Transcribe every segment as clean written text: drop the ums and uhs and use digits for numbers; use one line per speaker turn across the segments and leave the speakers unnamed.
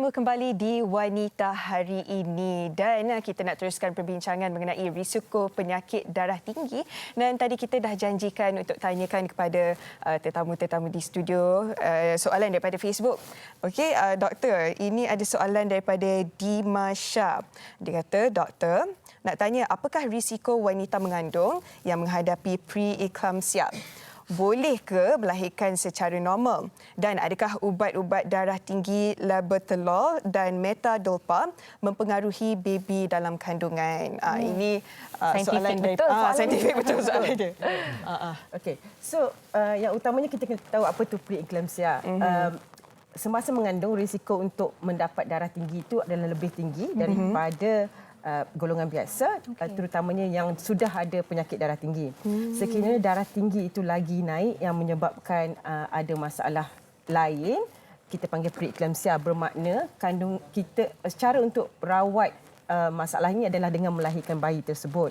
bertemu kembali di Wanita Hari ini dan kita nak teruskan perbincangan mengenai risiko penyakit darah tinggi. Dan tadi kita dah janjikan untuk tanyakan kepada tetamu-tetamu di studio soalan daripada Facebook. Okey, doktor, ini ada soalan daripada Dimasha. Dia kata, doktor, nak tanya apakah risiko wanita mengandung yang menghadapi pre-eclampsia? Boleh ke melahirkan secara normal? Dan adakah ubat-ubat darah tinggi labetalol dan metadolpa mempengaruhi baby dalam kandungan? Ini soalan
betul,
saintifik betul soalan dia.
Okey. So, yang utamanya kita kena tahu apa tu pre-eclampsia. Semasa mengandung, risiko untuk mendapat darah tinggi itu adalah lebih tinggi daripada golongan biasa, terutamanya yang sudah ada penyakit darah tinggi. Sekiranya darah tinggi itu lagi naik yang menyebabkan ada masalah lain, kita panggil pre-eclampsia, bermakna kandung kita cara untuk rawat masalah ini adalah dengan melahirkan bayi tersebut.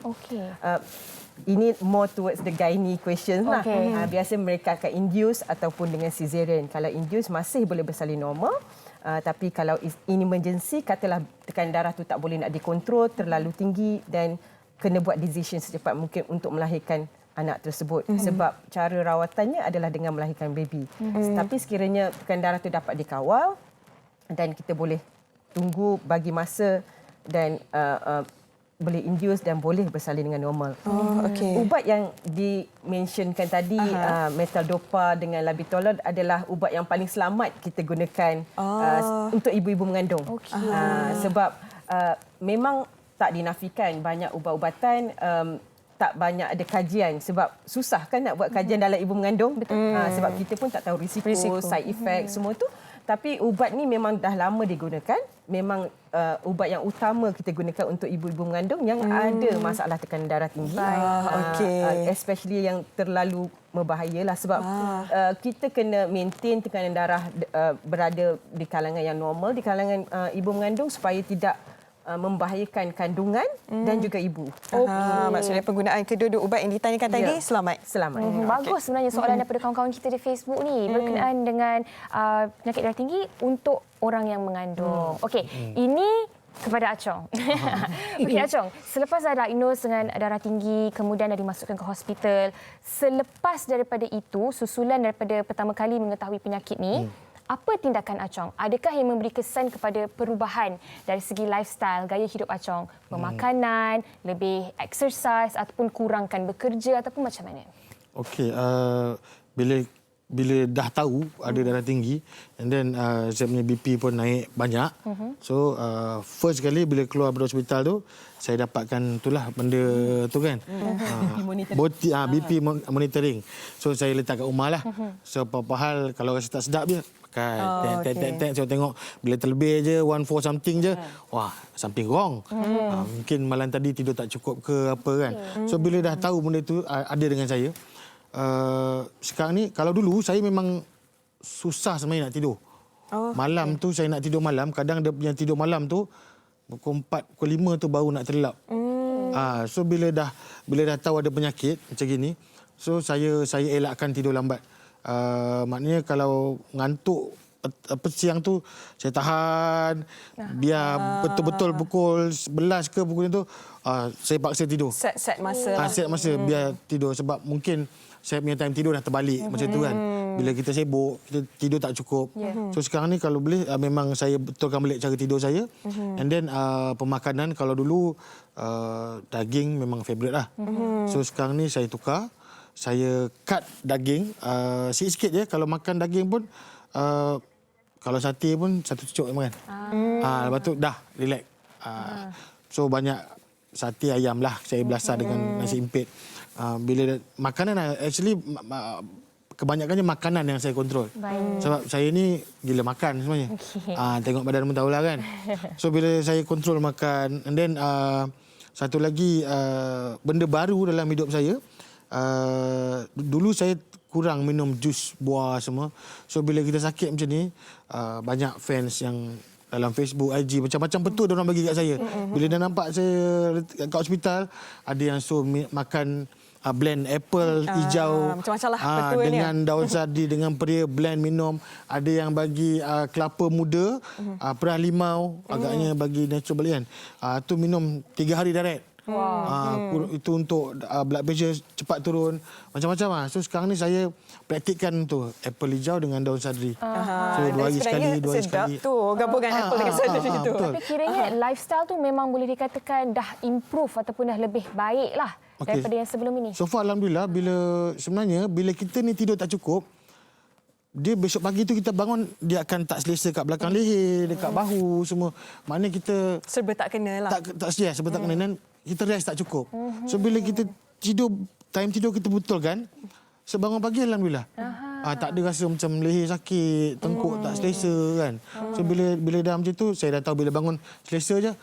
Ini more towards the gynae questions lah. Biasa mereka akan induce ataupun dengan caesarean. Kalau induce masih boleh bersalin normal. Tapi kalau in emergency, katalah tekanan darah tu tak boleh nak dikontrol, terlalu tinggi dan kena buat decision secepat mungkin untuk melahirkan anak tersebut. Sebab cara rawatannya adalah dengan melahirkan baby. Tapi sekiranya tekanan darah tu dapat dikawal dan kita boleh tunggu bagi masa dan boleh induce dan boleh bersalin dengan normal. Ubat yang dimentionkan tadi, metadolpa dengan labetalol adalah ubat yang paling selamat kita gunakan untuk ibu-ibu mengandung. Sebab memang tak dinafikan banyak ubat-ubatan, tak banyak ada kajian sebab susah kan nak buat kajian dalam ibu mengandung. Sebab kita pun tak tahu risiko. Side effect semua tu. Tapi ubat ni memang dah lama digunakan. Memang ubat yang utama kita gunakan untuk ibu-ibu mengandung yang ada masalah tekanan darah tinggi. Especially yang terlalu membahayalah sebab kita kena maintain tekanan darah berada di kalangan yang normal, di kalangan ibu mengandung supaya tidak membahayakan kandungan dan juga ibu.
Maksudnya penggunaan kedua-dua ubat yang ditanyakan tadi selamat.
Bagus sebenarnya soalan daripada kawan-kawan kita di Facebook ni berkenaan dengan penyakit darah tinggi untuk orang yang mengandung. Okey, ini kepada Achong. Okey Achong, selepas dah diagnose dengan darah tinggi, kemudian dah dimasukkan ke hospital, selepas daripada itu, susulan daripada pertama kali mengetahui penyakit ni, apa tindakan Achong? Adakah yang memberi kesan kepada perubahan dari segi lifestyle, gaya hidup Achong? Pemakanan, lebih exercise ataupun kurangkan bekerja ataupun macam mana?
Okey, bila dah tahu ada darah tinggi and then saya punya BP pun naik banyak. So first kali bila keluar dari hospital tu saya dapatkan itulah benda tu kan. BP monitoring. So saya letak kat rumah lah. So apa-apa hal kalau rasa tak sedap je pakai saya tengok bila terlebih je 14 something je, wah something wrong. Mungkin malam tadi tidur tak cukup ke apa kan. So bila dah tahu benda tu ada dengan saya, sekarang ni kalau dulu saya memang susah sebenarnya nak tidur. Malam tu saya nak tidur malam, kadang dia punya tidur malam tu pukul 4, pukul 5 tu baru nak terlelap. So bila dah tahu ada penyakit macam gini, so saya elakkan tidur lambat. Maknanya kalau ngantuk siang tu saya tahan biar betul-betul pukul 11 ke pukul itu saya paksa tidur.
Set masa.
Set masa biar tidur sebab mungkin saya punya time tidur dah terbalik macam tu kan. Bila kita sibuk, kita tidur tak cukup. So sekarang ni kalau boleh memang saya betulkan balik cara tidur saya. And then pemakanan kalau dulu daging memang favourite lah. So sekarang ni saya tukar. Saya cut daging sikit-sikit je. Kalau makan daging pun kalau sate pun satu cucuk je makan. Lepas tu dah relax. So banyak sate ayam lah saya belasah dengan nasi impit. Bila makanan actually kebanyakannya makanan yang saya kontrol. Sebab saya ni gila makan sebenarnya. Tengok badan pun tahulah kan. So bila saya kontrol makan and then satu lagi benda baru dalam hidup saya, dulu saya kurang minum jus buah semua. So bila kita sakit macam ni, banyak fans yang dalam Facebook, IG, macam-macam betul dia orang bagi kat saya. Bila dah nampak saya kat hospital, ada yang suruh makan blend apple hijau
macam-macam lah betul ni.
dengan daun sadi dengan peria blend minum. Ada yang bagi kelapa muda, perah limau, agaknya bagi natural balik kan. Tu minum 3 hari direct. Itu untuk blood pressure cepat turun. Macam-macam lah. So sekarang ni saya praktikkan tu apple hijau dengan daun sadri. So 2 hari sekali, 2 hari sekali.
Sedap tu gabungan apple dengan sadri tu.
Tapi kiranya lifestyle tu memang boleh dikatakan dah improve ataupun dah lebih baik lah daripada yang sebelum ini.
So far alhamdulillah, bila kita ni tidur tak cukup, dia besok pagi tu kita bangun dia akan tak selesa kat belakang leher, dekat bahu semua. Maknanya kita
serba tak kena lah.
tak serba tak kena dan kita rest tak cukup. So bila kita tidur, time tidur kita betul kan, sebangun pagi alhamdulillah. Tak ada rasa macam leher sakit, tengkuk tak selesa kan. So bila dah macam tu, saya dah tahu bila bangun selesa je.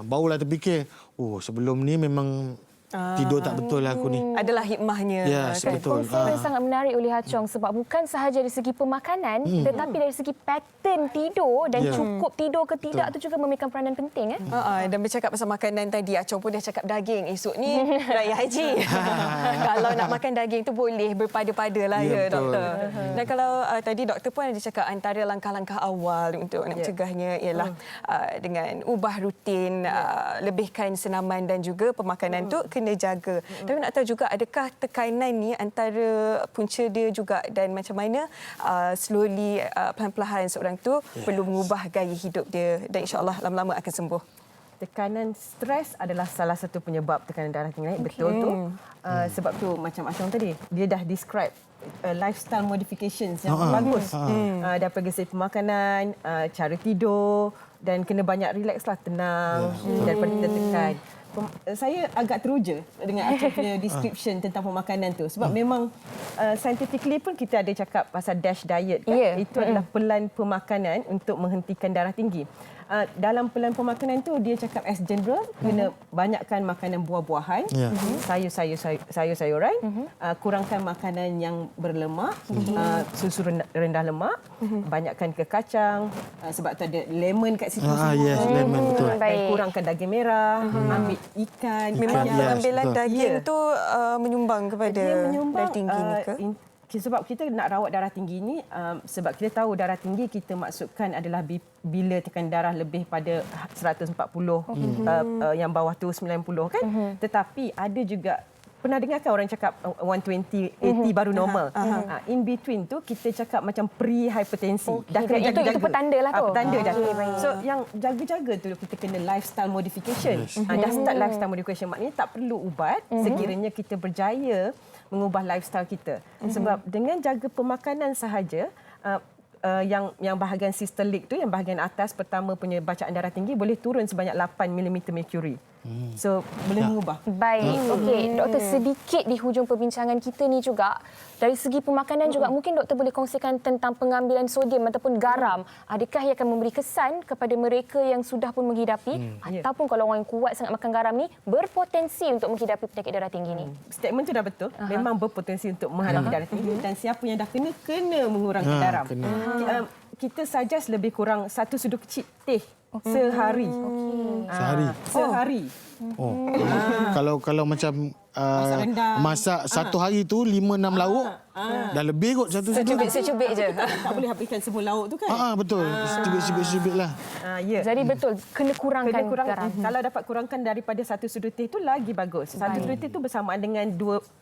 Barulah terfikir, sebelum ni memang tidur tak betul lah aku ni.
Adalah hikmahnya.
Yes,
kan?
betul.
Konsep yang sangat menarik oleh Hachong sebab bukan sahaja dari segi pemakanan tetapi dari segi pattern tidur dan cukup tidur ke tidak tu juga memegang peranan penting.
Dan bercakap pasal makanan tadi, Achong pun dah cakap daging. Esok ni Raya Haji. Kalau nak makan daging tu boleh berpada-pada lah doktor. Dan kalau tadi doktor pun ada cakap antara langkah-langkah awal untuk nak mencegahnya ialah dengan ubah rutin, lebihkan senaman dan juga pemakanan tu kena jaga. Tapi nak tahu juga adakah tekanan ni antara punca dia juga dan macam mana slowly perlahan-lahan seorang tu perlu mengubah gaya hidup dia dan insya-Allah lama-lama akan sembuh.
Tekanan stres adalah salah satu penyebab tekanan darah tinggi naik. Betul tu. Sebab tu macam Ashong tadi, dia dah describe lifestyle modifications yang bagus. Daripada segi pemakanan, cara tidur dan kena banyak relax lah, tenang daripada kita tekan. Saya agak teruja dengan Achong punya description tentang pemakanan tu sebab memang scientifically pun kita ada cakap pasal DASH diet kan. Itu adalah pelan pemakanan untuk menghentikan darah tinggi. Dalam pelan pemakanan tu dia cakap as general kena banyakkan makanan buah-buahan, sayur-sayuran, kurangkan makanan yang berlemak, susu rendah lemak, banyakkan ke kacang sebab tu ada lemon kat situ semua.
Lemon betul.
Dan kurangkan daging merah, ambil ikan.
Memang pengambilan daging tu menyumbang kepada darah tinggi ni ke?
Sebab kita nak rawat darah tinggi ni, sebab kita tahu darah tinggi kita maksudkan adalah bila tekanan darah lebih pada 140, yang bawah tu 90 kan. Tetapi ada juga, pernah dengar kan orang cakap 120, 80 baru normal. In between tu kita cakap macam pre-hypertensi. Dah kena jaga-jaga.
Itu petanda lah tu.
Petanda dah. So yang jaga-jaga tu kita kena lifestyle modification. Dah start lifestyle modification maknanya tak perlu ubat sekiranya kita berjaya mengubah lifestyle kita. Sebab dengan jaga pemakanan sahaja, yang bahagian systolik tu, yang bahagian atas pertama punya bacaan darah tinggi boleh turun sebanyak 8 mm mercury. So boleh mengubah.
Baik. Okey, doktor, sedikit di hujung perbincangan kita ni juga dari segi pemakanan juga mungkin doktor boleh kongsikan tentang pengambilan sodium ataupun garam. Adakah ia akan memberi kesan kepada mereka yang sudah pun menghidapi ataupun kalau orang yang kuat sangat makan garam ni berpotensi untuk menghidapi penyakit darah tinggi ni?
Statement tu dah betul. Memang berpotensi untuk menghadapi darah tinggi dan siapa yang dah kena mengurangkan garam. Kita suggest lebih kurang 1 sudu kecil teh sehari. Sehari.
Kalau macam masak satu hari tu 5-6 lauk dah lebih kot satu sudu.
Secubit je.
Tak boleh habiskan semua lauk tu kan?
Betul. Secubit lah.
Jadi betul kena kurangkan garam.
Kalau dapat kurangkan daripada 1 sudu teh tu lagi bagus. 1 sudu teh tu bersamaan dengan 2.4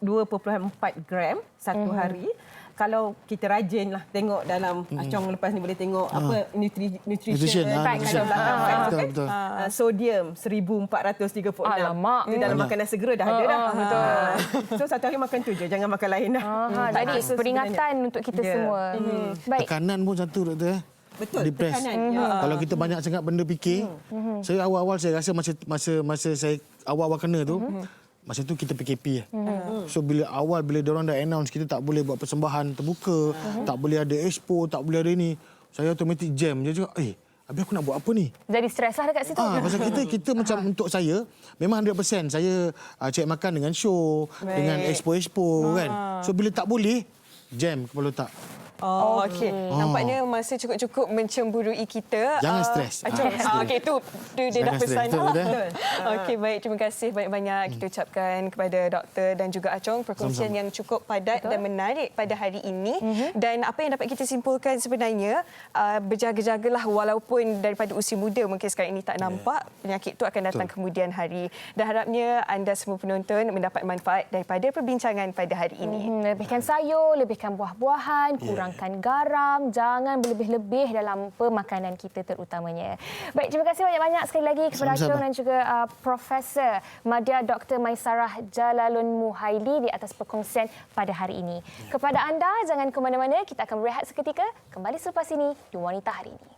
gram satu hari. Kalau kita rajin lah tengok dalam Achong lepas ni boleh tengok apa nutrition
betul.
Sodium 1436.
Alamak.
Itu dalam makanan segera dah ada dah. Betul. So satu hari makan tu je, jangan makan lain dah.
Jadi peringatan untuk kita semua. Baik.
Tekanan pun satu doktor.
Betul.
Depress.
Tekanan.
Kalau kita banyak sangat benda fikir, saya awal-awal saya rasa masa saya awal-awal kena tu, masa tu kita PKP. So bila diorang dah announce kita tak boleh buat persembahan terbuka, tak boleh ada expo, tak boleh ada ni, saya automatic jam. Dia cakap, habis aku nak buat apa ni?
Jadi stres lah dekat situ.
Pasal kita macam untuk saya, memang 100% saya cek makan dengan show, dengan expo-expo kan. So bila tak boleh, jam kepala otak.
Oh, okey. Nampaknya masa cukup-cukup mencemburui kita.
Jangan stres.
Okey, itu dia dah
Jangan
pesan.
stres. Betul.
Okey, baik. Terima kasih banyak-banyak kita ucapkan kepada doktor dan juga Achong perkongsian yang cukup padat dan menarik pada hari ini. Dan apa yang dapat kita simpulkan sebenarnya, berjaga-jagalah walaupun daripada usia muda mungkin sekarang ini tak nampak, penyakit itu akan datang kemudian hari. Dan harapnya anda semua penonton mendapat manfaat daripada perbincangan pada hari ini.
Lebihkan sayur, lebihkan buah-buahan, kurangkan garam, jangan berlebih-lebih dalam pemakanan kita terutamanya. Baik, terima kasih banyak-banyak sekali lagi kepada Achong dan juga Profesor Madya Dr. Maisarah Jalalun Muhaili di atas perkongsian pada hari ini. Kepada anda, jangan ke mana-mana, kita akan berehat seketika, kembali selepas ini di Wanita Hari Ini.